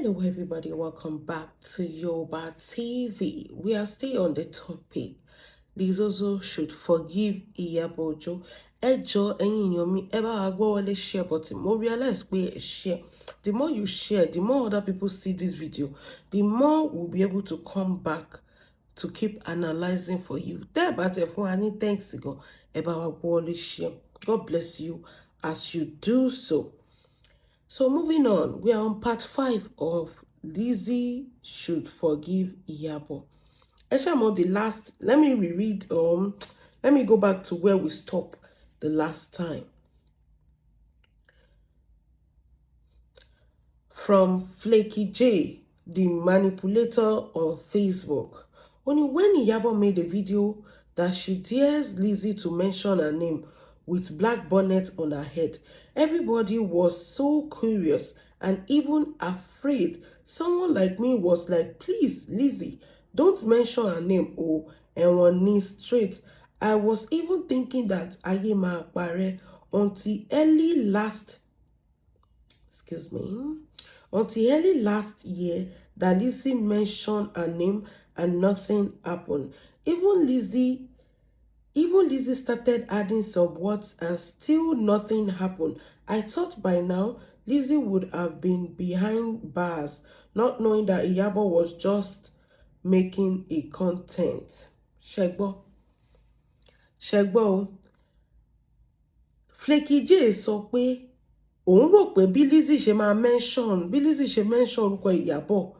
Hello everybody, welcome back to Yoruba TV. We are still on the topic. Lizozo should forgive Iyabo Ojo. Ẹjọ́ ẹ̀yin èèyàn mi, ẹ bá wa gbọ́ wọlé share button. Mo realize pé ẹ share. The more you share, the more other people see this video, the more we'll be able to come back to keep analyzing for you. Tẹ́ ẹ bá tẹ̀ fún wa ní thanks gan, ẹ bá wa gbọ́ wọlé share. God bless you as you do so. So moving on, we are on part 5 of Lizzy should forgive Iyabo. Eshamo, the last, let me reread, let me go back to where we stopped the last time. From Flaky J, the manipulator on Facebook. Only when Iyabo made a video that she dares Lizzy to mention her name with black bonnet on her head, everybody was so curious and even afraid. Someone like me was like, please, Lizzy, don't mention her name, and one knee straight. I was even thinking that Aye ma pare until early last year that Lizzy mentioned her name and nothing happened. Even Lizzy started adding some words and still nothing happened. I thought by now Lizzy would have been behind bars, not knowing that Iyabo was just making a content. Shegbo. Flaky J sọ pé òun rò pé bí Lizzy ṣe mention orúkọ Iyabo,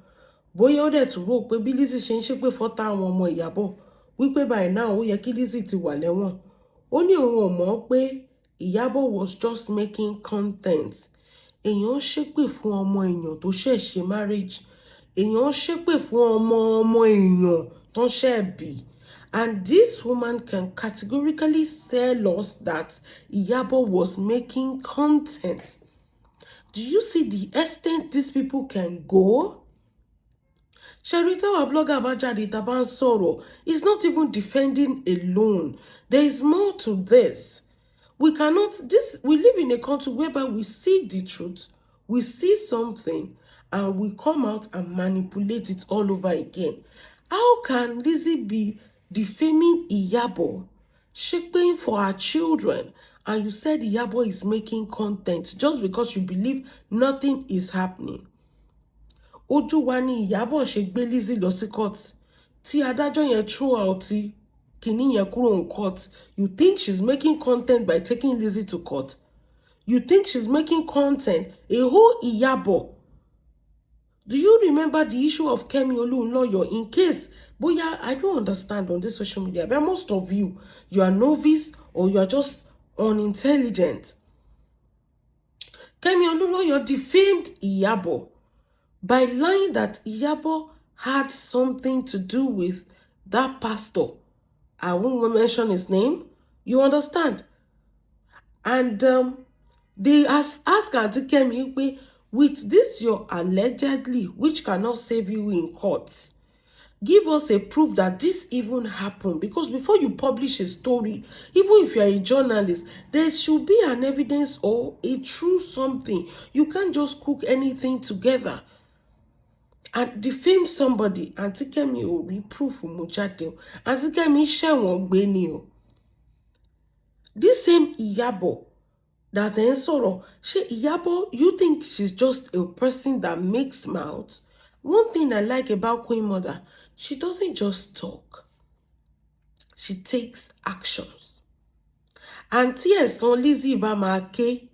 bóyá ó dẹ̀ tún rò pé bí Lizzy ṣe ń ṣépè fọ́tá àwọn ọmọ Iyabo wípé by now ó yẹ kí Lizzy ti wà lẹ́wọ̀n. Ó ní òun ò mọ̀ pé Iyabo was just making content. Èèyàn ń ṣépè fún ọmọ èèyàn tó ṣẹ̀ ṣe marriage. Èèyàn ń ṣépè fún ọmọ èèyàn tó ṣẹ̀ bí. And this woman can categorically tell us that Iyabo was making content. Do you see the extent these people can go? Sherita, our blogger Abajadi Taban Soro, is not even defending alone. There is more to this. We live in a country whereby we see the truth, we see something, and we come out and manipulate it all over again. How can Lizzy be defaming Iyabo, shaping for her children, and you said Iyabo is making content just because you believe nothing is happening? Ojú wa ni Iyabo ṣe gbé Lizzy lọ sí court. Tí adájọ́ yẹn throw out kìíní yẹn kúrò in court. You think she's making content by taking Lizzy to court? You think she's making content? A whole Iyabo. Do you remember the issue of Kemi Olunloyo? In case, boya, I don't understand on this social media, but most of you are novice or you are just unintelligent. Kemi Olunloyo defamed Iyabo by lying that Iyabo had something to do with that pastor. I won't mention his name. You understand? And they ask Auntie Kemi, with this your allegedly, which cannot save you in court, give us a proof that this even happened. Because before you publish a story, even if you are a journalist, there should be an evidence or a true something. You can't just cook anything together and defame somebody. Auntie Kemi o rí proof mujade. Auntie Kemi ṣẹ̀wọ̀n gbé ni o. This same Iyabo that then sọ̀rọ̀, ṣé Iyabo, you think she's just a person that makes mouth? One thing I like about Queen Mother, she doesn't just talk. She takes actions. And tí ẹ̀san Lizzy bá máa ké,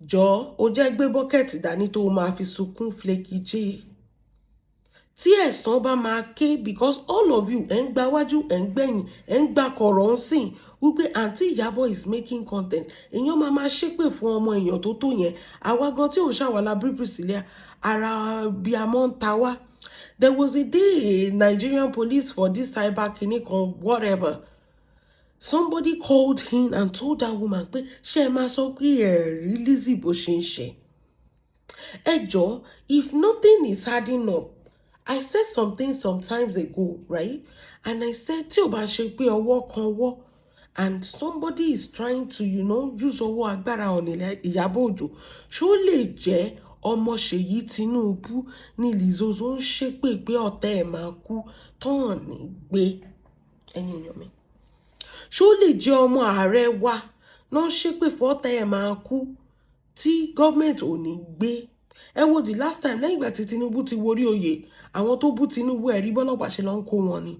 jọ̀ọ́ ó jẹ́ gbé bọ́kẹ́tì dání tó máa fi sunkún Flaky J. Tí ẹ̀san bá máa ké, because all of you ẹ̀ ń gba wájú, ẹ̀ ń gbẹ̀yìn, ẹ̀ ń gba kọ̀rọ̀ ń sìn wípé Aunty Iyabo is making content. Èèyàn máa ṣépè fún ọmọ èèyàn tó tó yẹn. Àwa gan tí òun ṣàwàlà Priscilla, ara bí a mọ́ ń ta wá. There was a day Nigerian police for this cyber clinic or whatever. Somebody called in and told that woman pé ṣé ẹ máa sọ pé ẹ rí Lizzy bó ṣe ń ṣe. Ẹ jọ̀ọ́, if nothing is adding up, I said something sometimes ago, right? And I said, tí o bá ṣe pé ọwọ́ kan wọ́, and somebody is trying to, use ọwọ́ agbára on Iyabo Ojo, ṣó lè jẹ́ ọmọ Ṣèyí Tinubu ní Lizzozo ń ṣépè pé ọ̀tá ẹ̀ máa kú tán ní gbé. Ẹ̀yin èèyàn mi, ṣó lè jẹ́ ọmọ ààrẹ wa náà ṣépè fún ọ̀tá ẹ̀ máa kú tí gọ́ọ̀mẹ̀ntì ò ní gbé? Ẹ wo the last time lẹ́yìn ìgbà tí Tinubu ti worí oyè, àwọn tó bú Tinubu ẹ̀rí bọ́lọ́pàá ṣe lọ ń kó wọn ni.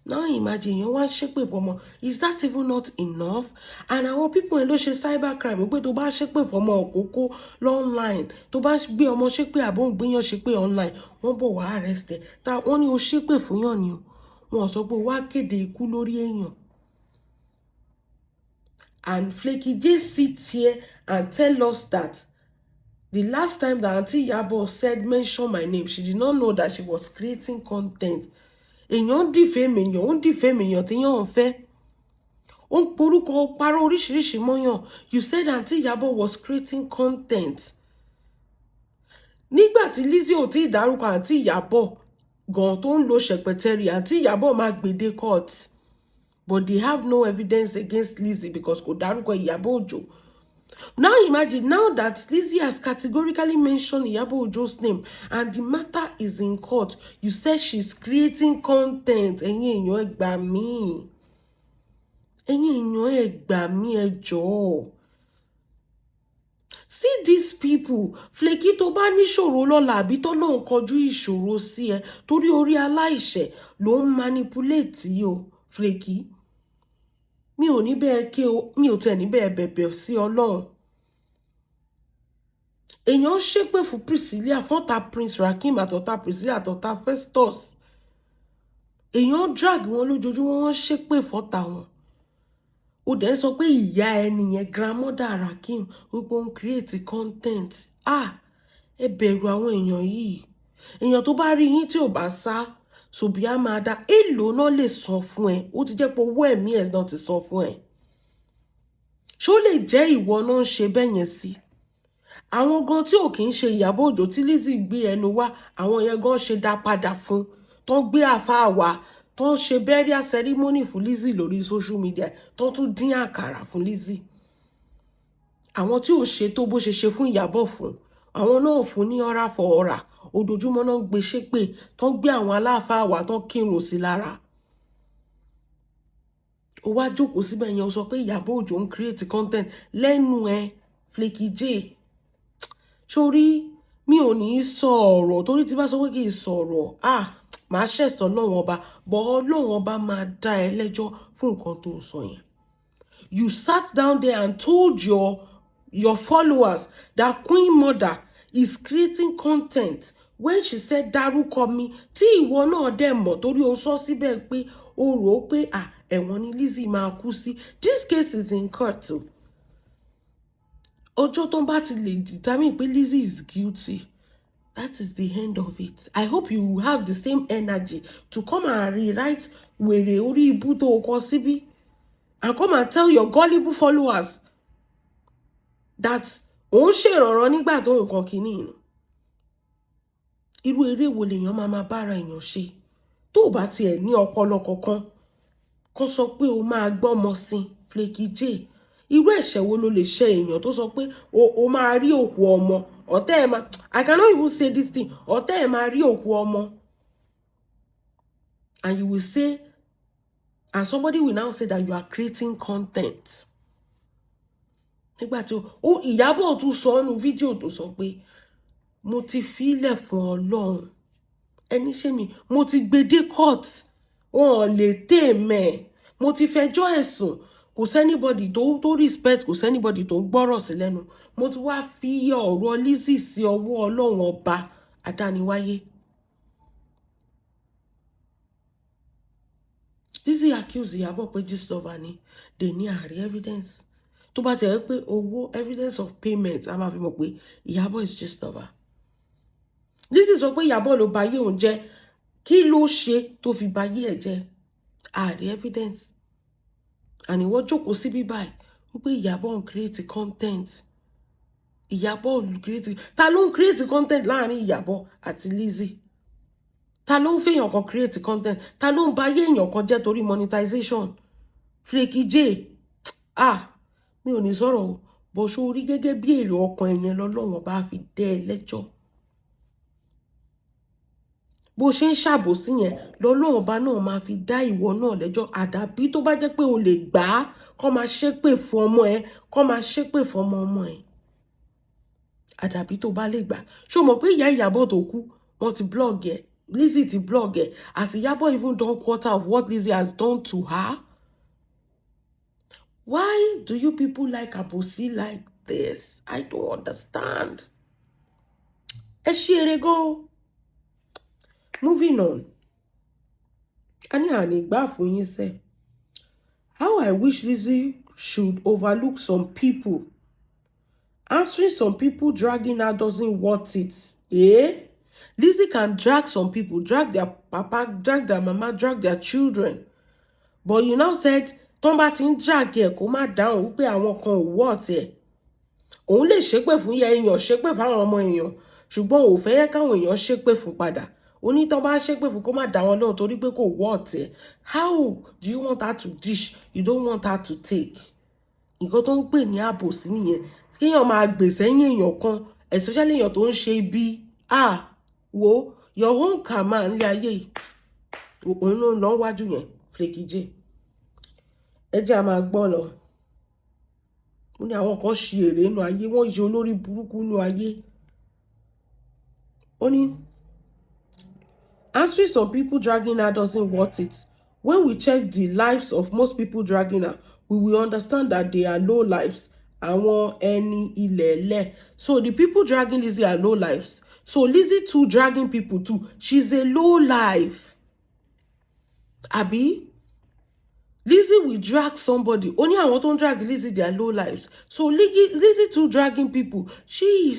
Now imagine èèyàn wá ṣépè fọmọ. Is that even not enough? And àwọn people ẹ̀ ló ṣe cyber crime pé tó bá ṣépè fọmọ òkókó online, tó bá gbé ọmọ ṣépè àbó ń gbéyàn ṣépè online, wọ́n bọ̀ wá arrest ẹ̀. Wọ́n ní o ṣépè fún yàn ni o. Wọ́n sọ pé wá kéde ikú lórí èèyàn. And Flaky J sits here and tell us that the last time that Aunty Iyabo said mention my name, she did not know that she was creating content. Èèyàn defame èèyàn, ó ń defame èèyàn tí yàn ń fẹ́. Ó ń porúkọ parọ́ oríṣiríṣi mọ́yàn. You said Aunty Iyabo was creating content. Nígbà tí Lizzy ò tí ì dárúkọ Aunty Iyabo gan tó ń lo ṣẹpẹtẹrì, Aunty Iyabo máa gbèdé court. But they have no evidence against Lizzy because kò dárúkọ Iyabo Ojo. Now imagine now that Lizzy has categorically mentioned Iyabo Ojo's name and the matter is in court. You said she's creating content. Ẹ̀yin èèyàn ẹ gbà mí. Ẹ̀yin èèyàn ẹ gbà mí ẹ jọ̀ọ́. See these people. Flaky tó bá níṣòro lọ́la àbí tó lóun kọjú ìṣòro sí ẹ torí orí aláìṣẹ̀ ló ń manipulate yìí o, Flaky. Mi ò ní bẹ́ẹ̀ ké o, mi ò tẹ̀ ní bẹ́ẹ̀ bẹ̀bẹ̀ sí Ọlọ́run. Èèyàn ṣépè fún Priscilla, fọ́ta Prince Rakim àtọ̀tá Priscilla àtọ̀tá Festus. Èèyàn drag wọn lójoojúmọ́, wọ́n ṣépè fọ́ta wọn. Ó dẹ̀ sọ pé ìyá ẹni yẹn grandmother Rakim wípé ó ń create content. Ẹ bẹ̀rù àwọn èèyàn yìí. Èèyàn tó bá rí yín tí ò bá sá, ṣòbí á máa dá. Èlò náà lè san fún ẹ. Ó ti jẹ́ pé owó ẹ̀mí ẹ̀ náà ti san fún ẹ. Ṣó lè jẹ́ ìwọ náà ń ṣe bẹ́ẹ̀ yẹn sí? Àwọn gan tí ò kì í ṣe Ìyábọ̀ Òjó tí Lizzy gbé ẹnu wá, àwọn yẹn gan ṣe dá padà fún. Tó ń gbé àfáà wá, tó ń ṣe burial ceremony fún Lizzy lórí social media, tó tún dín àkàrà fún Lizzy. Àwọn tí ò ṣe tó bó ṣe ṣe fún Ìyábọ̀ fún, àwọn náà fún ní ọ̀rá fọ ọ̀rá. Ojoojúmọ́ náà ń gbé ṣépè, tó ń gbé àwọn aláàfáà wá, tó ń kírun sí lára. Ó wá jókòó síbẹ̀ yẹn, ó sọ pé Ìyábọ̀ Òjó ń create content lẹ́nu ẹ, Flaky J. Sórí mi ò ní sọ ọ̀rọ̀ torí tí bá sọ pé kì í sọ̀rọ̀, màá ṣẹ̀sọ́ Ọlọ́run ọba, bọ́ Ọlọ́run ọba máa dá ẹ lẹ́jọ́ fún nǹkan tó sọ yẹn. You sat down there and told your followers that Queen Mother is creating content when she said dárúkọ mi, tí ìwọ náà dẹ̀ mọ̀ torí o sọ síbẹ̀ pé o rò ó pé ẹ̀wọ̀n ni Lizzy máa kú sí. This case is in court o. Ọjọ́ tó ń bá ti lè determine pé Lizzy is guilty, that is the end of it. I hope you have the same energy to come and rewrite wèrè orí ibú tó kọ síbí and come and tell your gullible followers that òun ṣèrànràn nígbà tó nǹkan kìíní inú. Irú eré wo lèèyàn máa bára èèyàn ṣe tó o bá tiẹ̀ ní ọpọlọ kankan kan sọ pé o máa gbọ́mọ sí Flaky J. Irú ẹ̀ṣẹ̀ wo ló lè ṣe èèyàn tó sọ pé o máa rí òkú ọmọ ọ̀tá ẹ̀ máa, I cannot even say this thing, ọ̀tá ẹ̀ máa rí òkú ọmọ and you will say, and somebody will now say that you are creating content. Nígbà tí Ìyábọ̀ tún sọ nínú fídíò tó sọ pé mo ti fílẹ̀ fún Ọlọ́run, ẹni ṣé mi, mo ti gbé dé court, wọn ò lè tèmẹ̀, mo ti fẹjọ́ ẹ̀sùn, kò sẹ́nibọ̀dì tó respect, kò sẹ́nibọ̀dì tó ń gbọ́rọ̀ sí lẹ́nu, mo ti wá fi ọ̀rọ̀ Lizzy sí ọwọ́ Ọlọ́run ọba adániwáyé. Lizzy accuse Ìyábọ̀ pé Gistlover ni, they ní àrí evidence. Tó bá tẹ̀ pé owó evidence of payment a máa fi mọ̀ pé Ìyábọ̀ is Gistlover. Lizzy sọ pé Ìyábọ̀ ló bayé òun jẹ́, kí ló ṣe tó fi bayé ẹ̀ jẹ́? Àrí evidence. And ìwọ jókòó síbí báyìí wípé Ìyábọ̀ ń create content. Ìyábọ̀ ń create, ta ló ń create content láàrin Ìyábọ̀ àti Lizzy? Ta ló ń fẹ́yàn kan create content? Ta ló ń bayé èèyàn kan jẹ́ torí monetization? Flaky J. Mi ò ní sọ̀rọ̀ o. bó ṣó rí gẹ́gẹ́ bí èrè ọkàn ẹ̀yẹn lọ́lọ́run bá fi dẹ́ ẹ lẹ́jọ́. Bó ṣe ń ṣàbòsí yẹn lọ́lọ́run bá náà máa fi dá ìwọ náà lẹ́jọ́. Àdàbí tó bá jẹ́ pé o lè gbà á kó máa ṣépè fún ọmọ ẹ, kó máa ṣépè fún ọmọ ẹ. Àdàbí tó bá lè gbà. Ṣó mọ̀ pé ìyá Ìyábọ̀ tó kú wọ́n ti blog ẹ̀, Lizzy ti blog ẹ̀, as Ìyábọ̀ even done quarter of what Lizzy has done to her. Why do you people like àbòsí like this? I don't understand. Ẹ ṣe eré gan. Moving on. Ani àní gbà fún yín sẹ́. How I wish Lizzy should overlook some people. Answering some people dragging her doesn't worth it. Lizzy can drag some people, drag their papa, drag their mama, drag their children. But you now said, tó bá ti ń drag ẹ̀ kó má dáhùn wípé àwọn kan ò worth ẹ̀. Òun lè ṣépè fún ìyá èèyàn, ṣépè fáwọn ọmọ èèyàn, ṣùgbọ́n ò fẹ́ yẹ káwọn èèyàn ṣépè fún padà. Oní tán bá ṣépè fún kó má dá wọn lóhùn torí pé kò worth ẹ̀. How do you want her to dish? You don't want her to take. Nǹkan tó ń pè ní àbòsí nìyẹn. Kéèyàn máa gbèsè yín èèyàn kan, especially èèyàn tó ń ṣe ibi. Wo your own karma nílé ayé yìí. Òun ló ń lọ wájú yẹn, Flaky J. Ẹ jẹ́ a máa gbọ́ lọ. Ó ní àwọn kan ṣe èrè nínú ayé, wọ́n ṣe olórí burúkú nínú ayé. Ó ní answering some people dragging her doesn't worth it. When we check the lives of most people dragging her, we will understand that they are low lives. Àwọn ẹni ilẹ̀lẹ̀. So the people dragging Lizzy are low lives. So Lizzy too dragging people too. She's a low life. Abi? Lizzy will drag somebody. Only àwọn tó ń drag Lizzy, they are low lives. So Lizzy too dragging people. She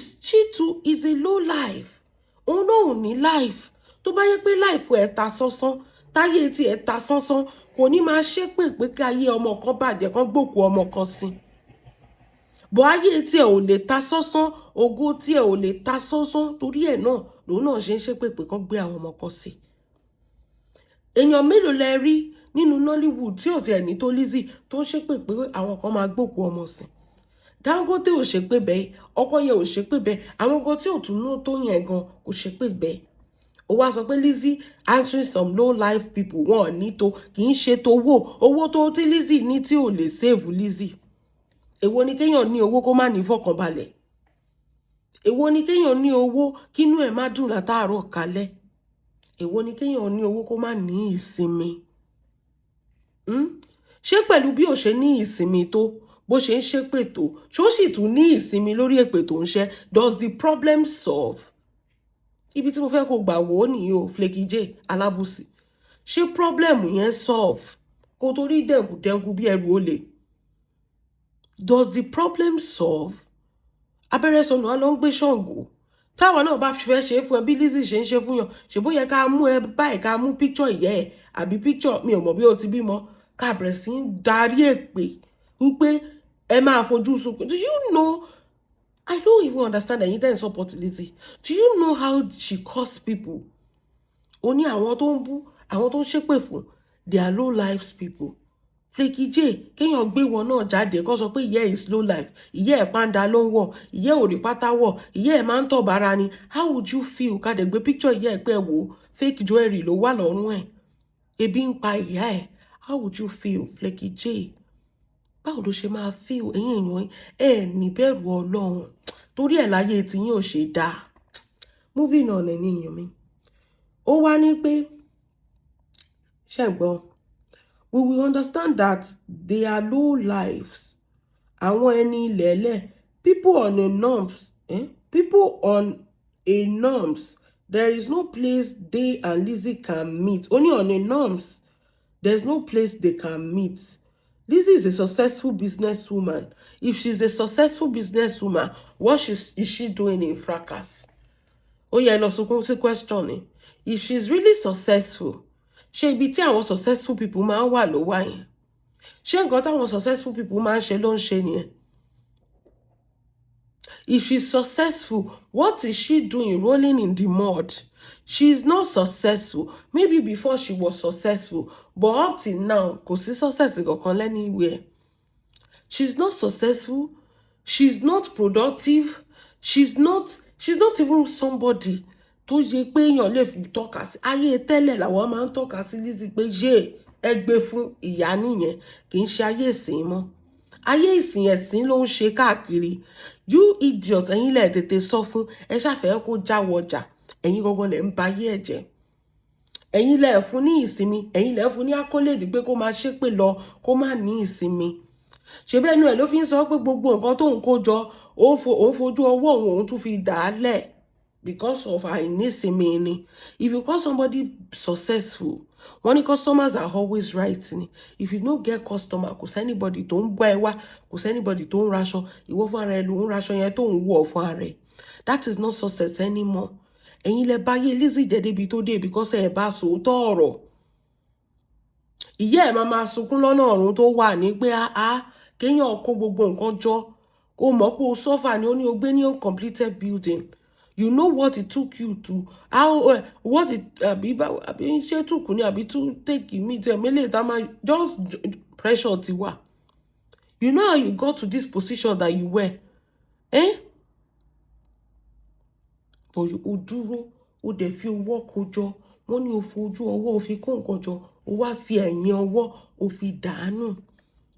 too is a low life. Òun náà ò ní life. Tó bá yẹ pé life ẹ̀ ta sánsán, táyé tí ẹ̀ ta sánsán, kò ní máa ṣépè pé kí ayé ọmọ kan bàjẹ́ kan gbòkú ọmọ kan sí. Bọ̀ ayé tí ẹ̀ ò lè ta sánsán, ògo tí ẹ̀ ò lè ta sánsán, torí ẹ̀ náà lòun náà ṣe ń ṣépè pé kan gbé àwọn ọmọ kan sí. Èèyàn mélòó lẹ rí nínú Nollywood tí ò tiẹ̀ ní tó Lizzy tó ń ṣépè pé àwọn kan máa gbòkú ọmọ sí? Dangote ò ṣépè bẹ́ẹ̀, ọkọ yẹn ò ṣépè bẹ́ẹ̀, àwọn gan tí ò tún ná tó yẹn gan kò ṣépè bẹ́ẹ̀. Ó wá sọ pé Lizzy answering some low life people wọn ò ní tó, kì í ṣe tó owó tó tí Lizzy ní tí ò lè save Lizzy. Èwo ni kéèyàn ní owó kó má ní fọkànbalẹ̀? Èwo ni kéèyàn ní owó kínú ẹ̀ má dùn látàárọ̀ kálẹ̀? Èwo ni kéèyàn ní owó kó má ní ìsinmi? Ṣé pẹ̀lú bí ó ṣe ní ìsinmi tó, bó ṣe ń ṣépè tó, ṣó sì tún ní ìsinmi lórí èpè tó ń ṣẹ́? Does the problem solve? Ibi tí mo fẹ́ kó gbà wò ó nìyí o, Flaky J Alábùsí. Ṣé problem yẹn solve? Kó torí dẹ̀ngùdẹ̀ngù bí ẹrù olè. Does the problem solve? Abẹ́rẹ́ sọnù á lọ ń gbé Ṣàngó. Táwa náà bá fẹ́ ṣe fún ẹ bí Lizzy ṣe ń ṣe fún yàn, ṣèbó yẹ ká mú ẹ báyìí ká mú picture ìyá ẹ àbí picture mi ò mọ̀ bí o ti bímọ ká bẹ̀rẹ̀ sí ń darí èpè wípé ẹ máa fojú sunkún. Do you know? I don't even understand ẹ̀yin tẹ́ ń support Lizzy. Do you know how she costs people? Ó ní àwọn tó ń bú, àwọn tó ń ṣépè fún, they are low lives people. Flaky J, kéèyàn gbé wọn náà jáde kó sọ pé ìyá is low life, ìyá ẹ̀ pàǹdà ló ń wọ̀, ìyá ò rí pátá wọ̀, ìyá ẹ̀ máa ń tọ̀ bára ni. How would you feel ká dẹ̀ gbé picture ìyá ẹ̀ pé wò fake jewelry ló wà lọ́rùn ẹ̀? Ebi ń pa ìyá ẹ̀. How would you feel, Flaky J? Báwo ló ṣe máa feel? Ẹ̀yin èèyàn ẹ̀ ní bẹ̀rù Ọlọ́run. Torí ẹ̀ láyé tí yín ò ṣe dáa. Moving on ẹ̀yin èèyàn mi. Ó wá ní pé ṣé gbọ́, we will understand that they are low lives. Àwọn ẹni ilẹ̀lẹ̀, people on a norms, people on a norms. There is no place they and Lizzy can meet. Only on a norms. There's no place they can meet. Lizzy is a successful businesswoman. If she's a successful businesswoman, what is she doing in fracas? Oh yeah, no, so question. If she's really successful, ṣé ibi tí àwọn successful people máa ń wà ló wà yẹn? Ṣé nǹkan táwọn successful people máa ń ṣe ló ń ṣe nìyẹn? If she's successful, what is she doing rolling in the mud? She's not successful. Maybe before she was successful, but up till now, kò sí success kankan anywhere. She's not successful. she's not productive, she's not even somebody tó yẹ pé èèyàn lè fi tọ́ka sí. Ayé tẹ́lẹ̀ làwọn máa ń tọ́ka sí Lizzy pé yé ẹ gbé fún ìyá nìyẹn, kì í ṣe ayé ìsìn mọ́. Ayé ìsìn ẹ̀sìn ló ń ṣe káàkiri. You idiot, ẹ̀yin lẹ tètè sọ fún, ẹ ṣàfẹ́ kó jáwọ́ ọjà, ẹ̀yin gangan lẹ ń ba ayé ẹ̀ jẹ́. Ẹ̀yin lẹ fún ní ìsinmi, ẹ̀yin lẹ fún ní accolade pé kó máa ṣépè lọ, kó má ní ìsinmi. Ṣé bẹ́ẹ̀ nu ẹ̀ ló fi ń sọ pé gbogbo nǹkan tó ń kó jọ òun fojú ọwọ́ òun tún fi dà á lẹ̀ because of àìnísinmi ni. If you call somebody successful, wọ́n ní customers are always right ni. If you no get customer, kò sẹ́nibody tó ń gbá ẹ wá, kò sẹ́nibody tó ń raṣọ, ìwọ fún ara ẹ ló ń raṣọ yẹn tó ń wọ̀ fún ara ẹ. That is not success anymore. Ẹ̀yin lẹ bá yé Lizzy jẹ́ débi tó dé because ẹ bá sòótọ́ ọ̀rọ̀. Ìyá ẹ̀ máa sunkún lọ́nà ọ̀run tó wà ní pé kéèyàn kó gbogbo nǹkan jọ, kó mọ̀ pé o suffer ni, ó ní o gbé ní uncompleted building. You know what it took you to, what it, àbí ṣé tùkù ni àbí tún take me to mele tama just pressure ti wà. You know how you got to this position that you were, but o dúró, o dẹ̀ fi owó kó jọ, wọ́n ní o fojú ọwọ́ o fi kó nǹkan jọ, o wá fi ẹ̀yìn ọwọ́ o fi dànù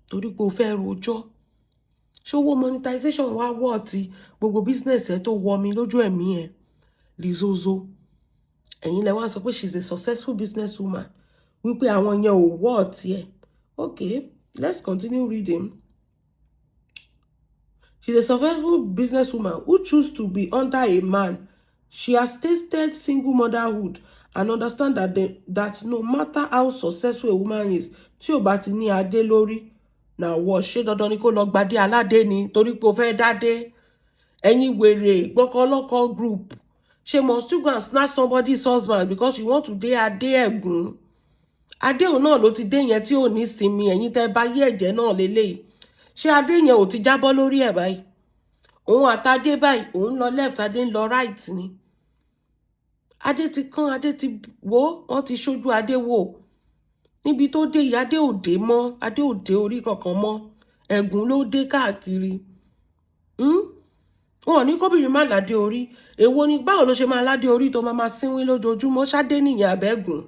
torí pé o fẹ́ rojọ́. Ṣówó monetization wá wọ́ ti gbogbo business ẹ tó wọ mi lójú ẹ̀mí ẹ. Lizozo, ẹ̀yin lẹ wá sọ pé she's a successful business woman, wípé àwọn yẹn ò wọ́ ti ẹ. Okay, let's continue reading. She's a successful business woman who choose to be under a man. She has tasted single motherhood and understand that no matter how successful a woman is, tí ò bá ti ní adé lórí, na wọ ṣé dandan ni kó lọ gbadé aládé ni torí pé o fẹ́ dádé. Ẹ̀yin wèrè gbọ́kọ́lọ́kọ́ group, ṣé must you go and snatch somebody's husband because you want to dé adé ẹ̀gún? Adé òun náà ló ti dé yẹn tí ò ní sinmi, ẹ̀yin tẹ́ bá yé ẹ̀jẹ̀ náà lélẹ́yìí. Ṣé adé yẹn ò ti jábọ́ lórí ẹ̀ báyìí? Òun àtadé báyìí, òun lọ left, adé ń lọ right ni. Adé ti kán, adé ti wò, wọ́n ti ṣojú adé wò. Níbi tó dé yìí, adé ò dé mọ́, adé ò dé orí kankan mọ́, ẹ̀gún ló dé káàkiri. Wọn ò ní kóbìnrin má ládé orí. Èwo ni, báwo ló ṣe máa ládé orí tó máa sínwín lójoojúmọ́? Ṣádé nìyẹn àbẹ́gùn?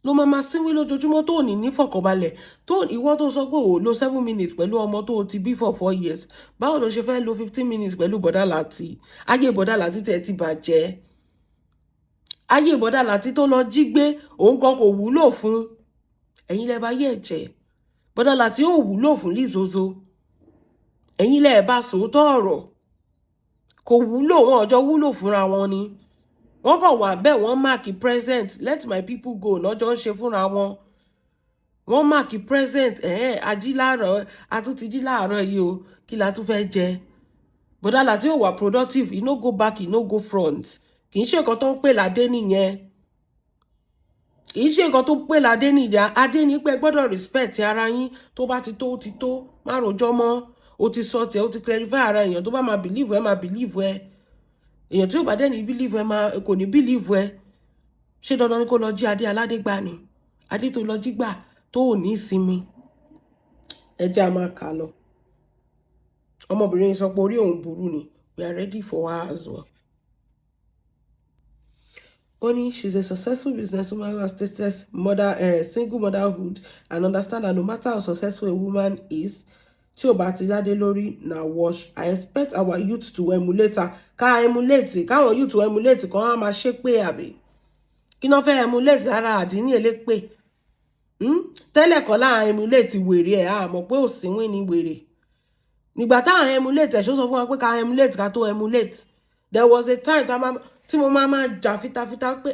Ló máa sínwín lójoojúmọ́ tó ní fọ̀kànbalẹ̀, tó ìwọ tó sọ pé ò lo 7 minutes pẹ̀lú ọmọ tó ti bí for 4 years. Báwo ló ṣe fẹ́ lo 15 minutes pẹ̀lú Bọ̀dá Láti? Ayé Bọ̀dá Láti tẹ̀ ti bàjẹ́. Ayé Bọ̀dá Láti tó lọ jí gbé, òun kan kò wúlò fún. Ẹ̀yin lẹ bá yé ẹ̀jẹ̀. Bọ̀dá Láti ò wúlò fún Lizozo. Ẹ̀yin lẹ bá sòótọ́ ọ̀rọ̀. Kò wúlò, wọn ọjọ́ wúlò fúnra wọn ni. Wọ́n kàn wà bẹ́ẹ̀, wọ́n máàkì present, let my people go lọ́jọ́ ń ṣe fúnra wọn. Wọ́n máàkì present, ají láàárọ̀, a tún ti jí láàárọ̀ yìí o, kí la tún fẹ́ jẹ? Bọ̀dá Láti ò wà productive, he no go back, he no go front. Kì í ṣe nǹkan tó ń pè ládé nìyẹn. Kì í ṣe nǹkan tó ń pè ládé nìyẹn. Adé ní pé gbọ́dọ̀ respect ara yín, tó bá ti tó, ó ti tó, má rojọ́ mọ́. O ti sọ tiẹ̀, o ti clarify ara èèyàn tó bá máa believe ẹ, máa believe ẹ. Èèyàn tí ò bá dẹ̀ ní believe ẹ, kò ní believe ẹ. Ṣé dandan ni kó lọ jí adé aládé gbà ni? Adé tó lọ jí gbà tó ò ní ìsinmi. Ẹ jẹ́ a máa kà lọ. Ọmọbìnrin sọ pé orí òun burú ni. We are ready for her as well. Only she's a successful businesswoman who has tasted single motherhood and understand that no matter how successful a woman is, tí ò bá ti ládé lórí, na wash. I expect our youth to emulate her. Ká emulate, káwọn youth to emulate kan á máa ṣépè àbí? Kí náà fẹ́ emulate lára àdínní elépè? Tẹ́lẹ̀ kọ́ láà emulate wèrè ẹ̀, a mọ̀ pé òsínwín ni wèrè. Nígbà táwọn emulate ẹ̀ ṣó sọ fún wa pé ká emulate ká tó emulate. There was a time tí mo máa jà fitafita pé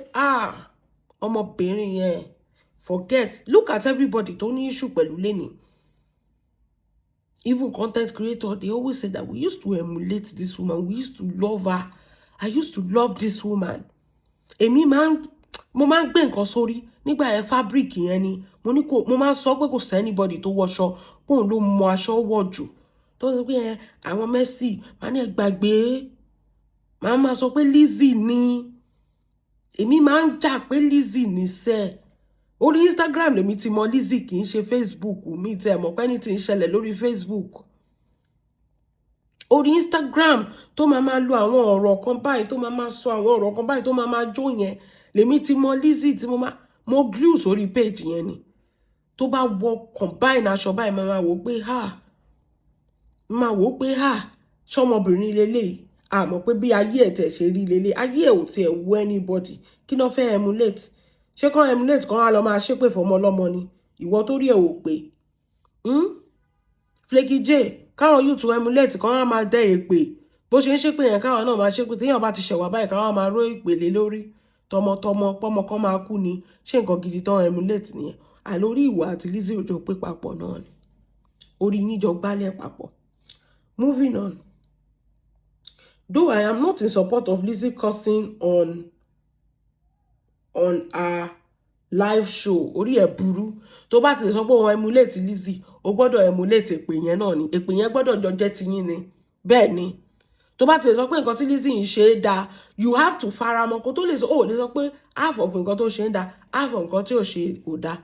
ọmọbìnrin yẹn forget. Look at everybody tó ní issue pẹ̀lú lẹ́ni. Even content creator, they always say that we used to emulate this woman. We used to love her. I used to love this woman. Èmi mo máa ń gbé nǹkan sórí nígbà yẹn fabric yẹn ni. Mo máa ń sọ pé kò sí anybody tó wọṣọ, òun ló mọ aṣọ wọ̀ jù. Tó sọ pé àwọn Mercy, màá ní ẹ gbàgbé. Màá máa sọ pé Lizzy ni. Èmi máa ń jà pé Lizzy ni sẹ́. Orí Instagram lèmi ti mọ Lizzy, kì í ṣe Facebook. Mi tí ẹ mọ̀ pé ní ti ń ṣẹlẹ̀ lórí Facebook. Orí Instagram tó máa lo àwọn ọ̀rọ̀ kan báyìí, tó máa sọ àwọn ọ̀rọ̀ kan báyìí, tó máa jó yẹn, lèmi ti mọ Lizzy tí mo glue sórí page yẹn ni. Tó bá wọ combine aṣọ báyìí, máa wò pé ṣọmọbìnrin lélẹ̀. Àmọ́ pé bí ayé ẹ̀ tẹ̀ ṣe rí lélẹ̀, ayé ẹ̀ ò tiẹ̀ wú anybody. Kí ló fẹ́ emulate? Ṣé kán emulate kan á lọ máa ṣépè fọmọ ọlọ́mọ ni? Ìwọ tó rí ẹ̀ ò pé. Flaky J, káwọn yóò tún emulate kan á máa dẹ́ èpè. Bó ṣe ń ṣépè yẹn, káwọn náà máa ṣépè. Téèyàn bá ti ṣẹ̀wá báyìí, káwọn máa ró ìpèlè lórí. Tọmọtọmọ, pọ́mọ kan máa kú ni. Ṣé nǹkan gidi tán emulate nìyẹn? Àlórí ìwà àti Lizzy òjò pé papọ̀ náà ni. Orí yín jọ gbálẹ̀ papọ̀. Moving on. Though I am not in support of Lizzy cursing on her live show, orí ẹ̀ burú. Tó bá ti sọ pé òun emulate Lizzy, o gbọ́dọ̀ emulate èpè yẹn náà ni. Èpè yẹn gbọ́dọ̀ jọ jẹ́ tiyín ni. Bẹ́ẹ̀ ni. Tó bá ti sọ pé nǹkan tí Lizzy ń ṣe é dáa, you have to faramọ́ kó tó lè sọ, ó lè sọ pé half of nǹkan tó ṣe ń dáa, half of nǹkan tí ò ṣe ò dáa.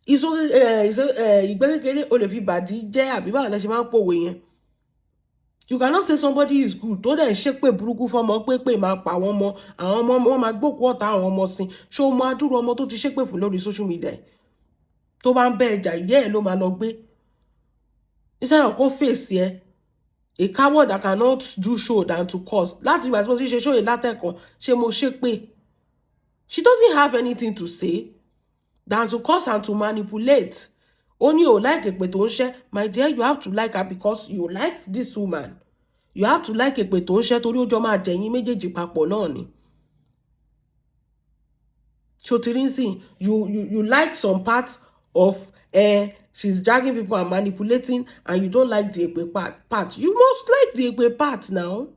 Ìgbẹ́ kékeré o lè fi bàdí jẹ́, àbí báwo lẹ ṣe máa ń pòwe yẹn. You cannot say somebody is good tó dẹ̀ ṣépè burúkú fọmọ pé máa pa àwọn ọmọ, wọn máa gbókù ọ̀tá àwọn ọmọ sin. Ṣé o mọ adúrú ọmọ tó ti ṣépè fún lórí social media? Tó bá ń bẹ ẹja, ìyá ẹ̀ ló máa lọ gbé. Instead of kó fèsì ẹ, a coward that cannot do show than to curse. Láti ìgbà tí mo ti ṣe show yìí látẹ̀kàn, ṣé mo ṣépè? She doesn't have anything to say than to curse and to manipulate. Ó ní ò like èpè tó ń ṣẹ́. My dear, you have to like her because you like this woman. You have to like èpè tó ń ṣẹ́ torí ó jọ máa jẹ̀yìn méjèèjì papọ̀ náà ni. Shotirinsin, you like some parts of she's dragging people and manipulating, and you don't like the èpè part. You must like the èpè part now.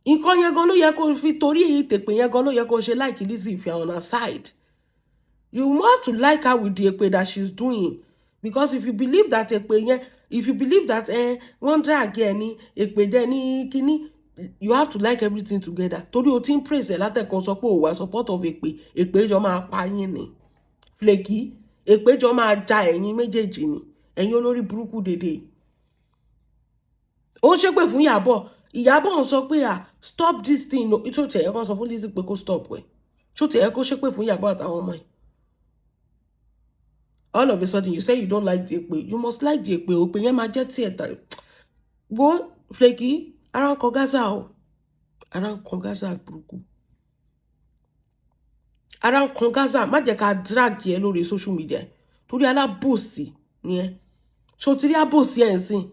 Nǹkan yẹn gan ló yẹ kó fi torí èyí tèpè yẹn gan ló yẹ kó ṣe like Lizzy if you're on her side. You have to like her with the èpè that she's doing. Because if you believe that èpè yẹn, if you believe that one drag ni èpè dẹ ní kíní, you have to like everything together. Torí o ti ń praise ẹ̀ látẹ̀kan sọ pé o wà support of èpè jọ máa pa yín ni. Flaky, èpè jọ máa ja ẹ̀yin méjèèjì ni. Ẹ̀yin olórí burúkú dédé. Ó ṣépè fún Ìyábọ̀ ń sọ pé stop this thing. Ṣó tẹ̀ ẹ́ kán sọ fún Lizzy pé kó stop ẹ̀. Ṣó tẹ̀ ẹ́ kó ṣépè fún Ìyábọ̀ àtàwọn ọmọ ẹ̀. All of a sudden you say you don't like the èpè. You must like the èpè. Èpè yẹn máa jẹ́ tí ẹ̀ tà. Wo Flaky, ara ń kan Gaza o. Ara ń kan Gaza burúkú. Ara ń kan Gaza. Má jẹ́ ká drag ẹ lórí social media. Torí alábòsí ni ẹ. Ṣó ti rí àbòsí ẹ̀ ń sìn.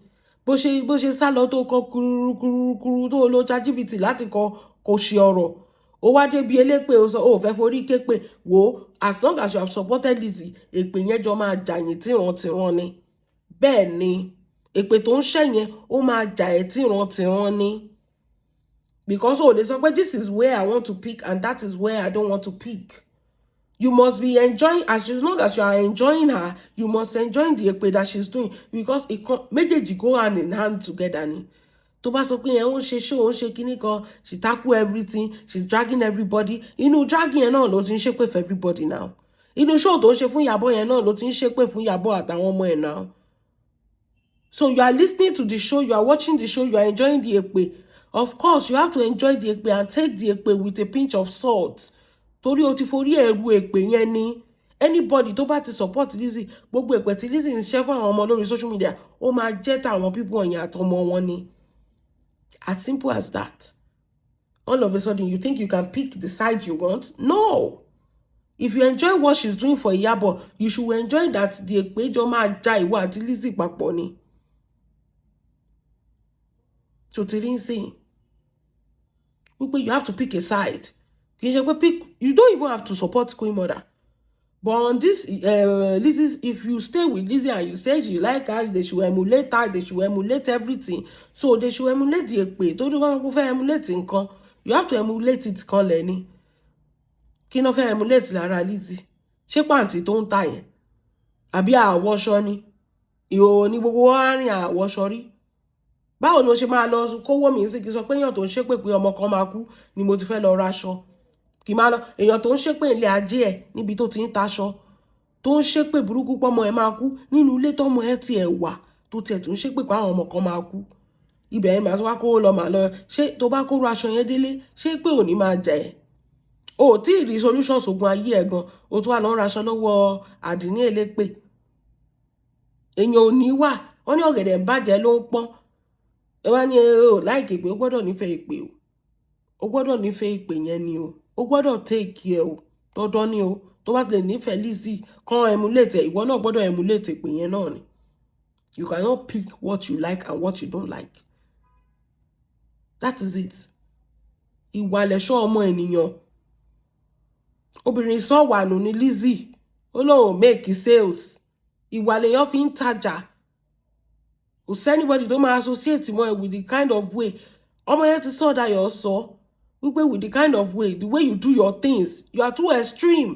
Bó ṣe sá lọ tó kọ kúrúkúrú tó lo ChatGPT láti kọ kò ṣe ọ̀rọ̀. Ó wá débi elépè ó sọ ó fẹ́ forí képè. Wo, as long as you have supported Lizzy, èpè yẹn jọ máa jà yín tìran ni. Bẹ́ẹ̀ ni, èpè tó ń ṣẹ́ yẹn ó máa jà ẹ́ tìran ni. Because ó lè sọ pé this is where I want to pick and that is where I don't want to pick. You must be enjoying, as long as you are enjoying her, you must enjoy the èpè that she's doing. Because méjèèjì go hand in hand together ni. Tó bá sọ pé yẹn ó ń ṣe show, ó ń ṣe kíní kan, she tackle everything, she's dragging everybody. Inú dragging yẹn náà ló ti ń ṣépè for everybody now. Inú show tó ń ṣe fún Ìyábọ̀ yẹn náà ló ti ń ṣépè fún Ìyábọ̀ àtàwọn ọmọ ẹ̀ now. So you are listening to the show, you are watching the show, you are enjoying the èpè. Of course, you have to enjoy the èpè and take the èpè with a pinch of salt. Torí o ti forí ẹ̀rù èpè yẹn ni. Anybody tó bá ti support Lizzy, gbogbo èpè tí Lizzy ń ṣẹ́ fún àwọn ọmọ lórí social media, ó máa jẹ́ tàwọn people ọ̀yàn àtọmọ wọn ni. As simple as that. All of a sudden, you think you can pick the side you want? No. If you enjoy what she's doing for Ìyábọ̀, you should enjoy that the èpè jọ máa ja ìwọ àti Lizzy papọ̀ ni. Shotirinsin. You have to pick a side. You don't even have to support Queen Mother. But on this, Lizzy, if you stay with Lizzy and you say you like her, they should emulate her, they should emulate everything. So they should emulate the èpè. Tó bá fẹ́ emulate nǹkan, you have to emulate it kan lẹ́ni. Kí ló fẹ́ emulate lára Lizzy? Ṣé pàǹtí tó ń tà yẹn? Àbí àwọ̀ṣọ ni? Ìhòòhò ni gbogbo wa rìn àwọ̀ṣọ rí. Báwo ni mo ṣe máa lọ kówó mi sí kí n sọ pé èèyàn tó ń ṣépè pé ọmọ kan máa kú ni mo ti fẹ́ lọ raṣọ? kì máa lọ èèyàn tó ń ṣépè ilé ajé ẹ̀ níbi tó ti ń taṣọ tó ń ṣépè burúkú pọ́mọ ẹ̀ máa kú nínú ilé tọ́mọ ẹ̀ ti ẹ̀ wà tó tiẹ̀ tó ń ṣépè pé àwọn ọmọ kan máa kú ibẹ̀ ẹ̀ máa tó wá kó lọ màá lọ ṣé tó bá kóró aṣọ yẹn délé ṣé pé òní máa jẹ ẹ̀ o tí ì rí solution sógun ayé ẹ̀ gan o tó wà lọ́n raṣọ lọ́wọ́ àdínní elépè èèyàn ò ní wà wọ́n ní ọ̀gẹ̀dẹ̀ ń bàjẹ́ ló ń pọ́n ẹ wá ní o láìkè pé o gbọ́dọ̀ nífẹ̀ẹ́ ìpè o gbọ́dọ̀ nífẹ̀ẹ́ ìpè yẹn ni o gbọ́dọ̀ take care o dandan ni o tó bá lè nífẹ̀ẹ́ Lizzy kan emulate ìwọ náà gbọ́dọ̀ emulate ìpè yẹn náà ni you cannot pick what you like and what you don't like that is it ìwà lẹ̀ṣọ́ ọmọ ènìyàn obìnrin sọ̀wànù ní Lizzy ó lóun make sales ìwà lèèyàn fi ń tajà kò sẹ́nibọ́dì tó máa associate mọ́ ẹ with the kind of way ọmọ yẹn ti sọ Dayọ̀ sọ wípé with the kind of way the way you do your things you are too extreme.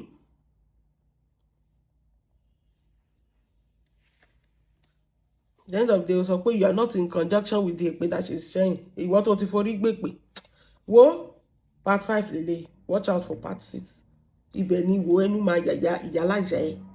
the end of the day sọ pé you are not in conjunction with the èpè that she is saying ìwọ tó ti forí gbèpè wo part 5 lélẹ̀ watch out for part 6 ibẹ̀ ni wo ẹnu máa yàyà ìyálàjà ẹ̀.